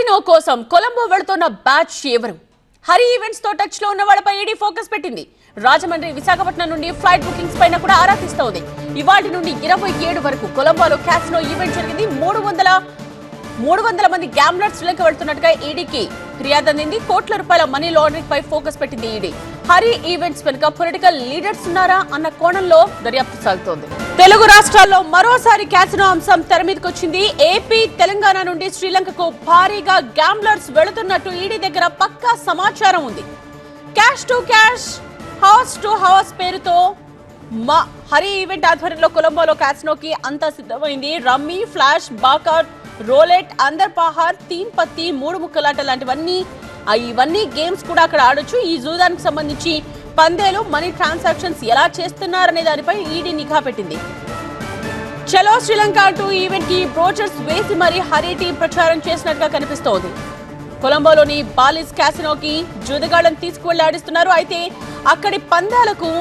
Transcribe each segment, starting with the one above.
Casino కోసం కొలంబో వెళ్తున్న batch ఎవరు? హరి ఈవెంట్స్ తో టచ్ లో ఉన్న వాళ్ళపై ఈడీ ఫోకస్ పెట్టింది. రాజమండ్రి, విశాఖపట్నం నుండి ఫ్లైట్ బుకింగ్స్ పైన కూడా ఆరా తీస్తోంది. ఇవాటి నుండి 27 వరకు కొలంబోలో క్యాసినో ఈవెంట్ జరిగింది. 300 మంది గ్యాంబ్లర్స్ శ్రీలంక వెళ్తున్నట్టుగా ఈడీకి ఫిర్యాదు అందింది. కోట్ల రూపాయల మనీ లాండరింగ్ పై ఫోకస్ పెట్టింది ఈడీ. హరి ఈవెంట్స్ వెనుక పొలిటికల్ లీడర్స్ ఉన్నారా అన్న కోణంలో దర్యాప్తు సాగుతోంది. తెలుగు రాష్ట్రాల్లో మరోసారి క్యాసినో అంశం తెర మీదకొచ్చింది. ఏపీ, తెలంగాణ నుండి శ్రీలంకకు భారీగా గ్యాంబ్లర్స్ వెళుతున్నట్టు ఈడీ దగ్గర పక్కా సమాచారం ఉంది. Cash to cash, house to house పేరుతో హరి ఈవెంట్ ఆధ్వర్యంలో కొలంబోలో క్యాసినోకి అంతా సిద్ధమైంది. రమ్మీ, ఫ్లాష్, బాకాట్, రోలెట్, అందర్ పహార్, తీన్ పత్తి, 3 ముక్కలాట ఇవన్నీ గేమ్స్ కూడా అక్కడ ఆడొచ్చు. ఈ జూదానికి సంబంధించి పందేలు, మనీ ట్రాన్సాక్షన్స్ ఎలా చేస్తున్నారనే దానిపై ఈడీ నిఘా పెట్టింది. చలో శ్రీలంక అంటూ ఈవెంట్ కి బ్రోచర్స్ వేసి మరీ హరి టీం ప్రచారం చేసినట్టుగా కనిపిస్తోంది. కొలంబోలోని బాలిస్ క్యాసినోకి జూదగాళ్లను తీసుకువెళ్లి ఆడిస్తున్నారు. అయితే అక్కడి పందాలకు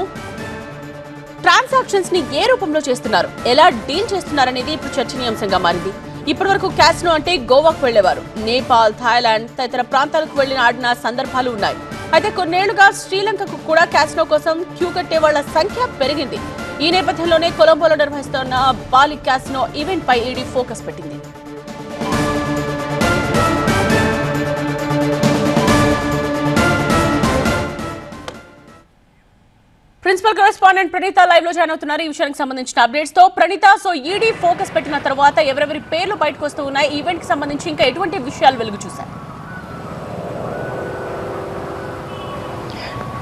ట్రాన్సాక్షన్స్ ని ఏ రూపంలో చేస్తున్నారు, ఎలా డీల్ చేస్తున్నారనేది ఇప్పుడు చర్చనీయాంశంగా మారింది. ఇప్పటి వరకు క్యాసినో అంటే గోవాకు వెళ్లేవారు. నేపాల్, థాయిలాండ్ తదితర ప్రాంతాలకు వెళ్లిన ఆడిన సందర్భాలు ఉన్నాయి. అయితే కొన్నేళ్లుగా శ్రీలంకకు కూడా క్యాసినో కోసం క్యూ కట్టే వాళ్ల సంఖ్య పెరిగింది. ఈ నేపథ్యంలోనే కొలంబోలో నిర్వహిస్తున్న బాలి క్యాసినో ఈవెంట్ పై ఈడీ ఫోకస్ పెట్టింది. ప్రిన్సిపల్ కరెస్పాండెంట్ ప్రణీత లైవ్ లో జాయిన్ అవుతున్నారు. ఈ విషయానికి సంబంధించిన అప్డేట్స్ తో ప్రణీత, సో ఈడీ ఫోకస్ పెట్టిన తర్వాత ఎవరెవరి పేర్లు బయటకు వస్తూ ఉన్నాయి, ఈవెంట్ కి సంబంధించి ఇంకా ఎటువంటి విషయాలు వెలుగు చూశారు?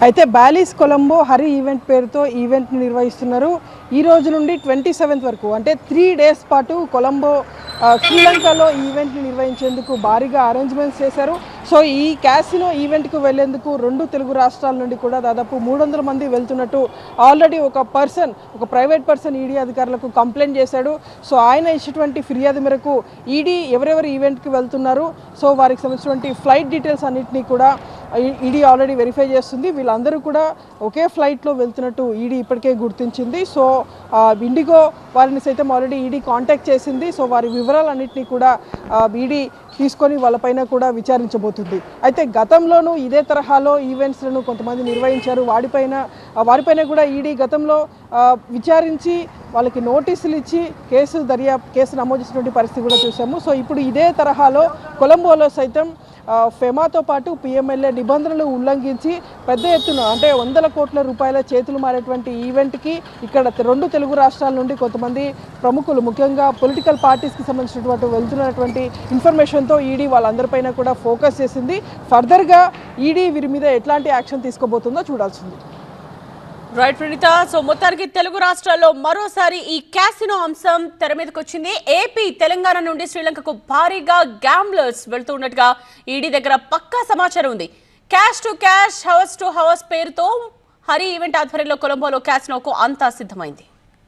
అయితే బాలిస్ కొలంబో హరి ఈవెంట్ పేరుతో ఈవెంట్ని నిర్వహిస్తున్నారు. ఈ రోజు నుండి 27th వరకు, అంటే 3 days పాటు కొలంబో శ్రీలంకలో ఈవెంట్ని నిర్వహించేందుకు భారీగా అరేంజ్మెంట్స్ చేశారు. సో ఈ క్యాసినో ఈవెంట్కు వెళ్లేందుకు 2 తెలుగు రాష్ట్రాల నుండి కూడా దాదాపు 300 మంది వెళ్తున్నట్టు ఆల్రెడీ ఒక ప్రైవేట్ పర్సన్ ఈడీ అధికారులకు కంప్లైంట్ చేశాడు. సో ఆయన ఇచ్చినటువంటి ఫిర్యాదు మేరకు ఈడీ ఎవరెవరు ఈవెంట్కి వెళ్తున్నారు, సో వారికి సంబంధించినటువంటి ఫ్లైట్ డీటెయిల్స్ అన్నింటినీ కూడా ఈడీ ఆల్రెడీ వెరిఫై చేస్తుంది. వీళ్ళందరూ కూడా ఒకే ఫ్లైట్లో వెళ్తున్నట్టు ఈడీ ఇప్పటికే గుర్తించింది. సో ఇండిగో వారిని సైతం ఆల్రెడీ ఈడీ కాంటాక్ట్ చేసింది. సో వారి వివరాలన్నింటినీ కూడా ఈడీ తీసుకొని వాళ్ళపైన కూడా విచారించబోతుంది. అయితే గతంలోనూ ఇదే తరహాలో ఈవెంట్స్లను కొంతమంది నిర్వహించారు. వారిపైన కూడా ఈడీ గతంలో విచారించి వాళ్ళకి నోటీసులు ఇచ్చి కేసు నమోదు చేసినటువంటి పరిస్థితి కూడా చూసాము. సో ఇప్పుడు ఇదే తరహాలో కొలంబోలో సైతం ఫెమాతో పాటు పిఎంఎల్ఏ నిబంధనలు ఉల్లంఘించి పెద్ద ఎత్తున, అంటే 100 కోట్ల రూపాయల చేతులు మారేటువంటి ఈవెంట్కి ఇక్కడ 2 తెలుగు రాష్ట్రాల నుండి కొంతమంది ప్రముఖులు, ముఖ్యంగా పొలిటికల్ పార్టీస్కి సంబంధించినటువంటి వెళ్తున్నటువంటి ఇన్ఫర్మేషన్తో ఈడీ వాళ్ళందరిపైన కూడా ఫోకస్ చేసింది. ఫర్దర్గా ఈడీ వీరి మీద ఎట్లాంటి యాక్షన్ తీసుకోబోతుందో చూడాల్సింది. రైట్ ప్రణీత, సో మొత్తానికి తెలుగు రాష్ట్రాల్లో మరోసారి ఈ క్యాసినో అంశం తెర మీదకి వచ్చింది. ఏపీ, తెలంగాణ నుండి శ్రీలంకకు భారీగా గ్యాంబ్లర్స్ వెళ్తూ ఉన్నట్టుగా ఈడీ దగ్గర పక్కా సమాచారం ఉంది. Cash to cash, house to house పేరుతో హరి ఈవెంట్ ఆధ్వర్యంలో కొలంబోలో క్యాసినోకు అంతా సిద్ధమైంది.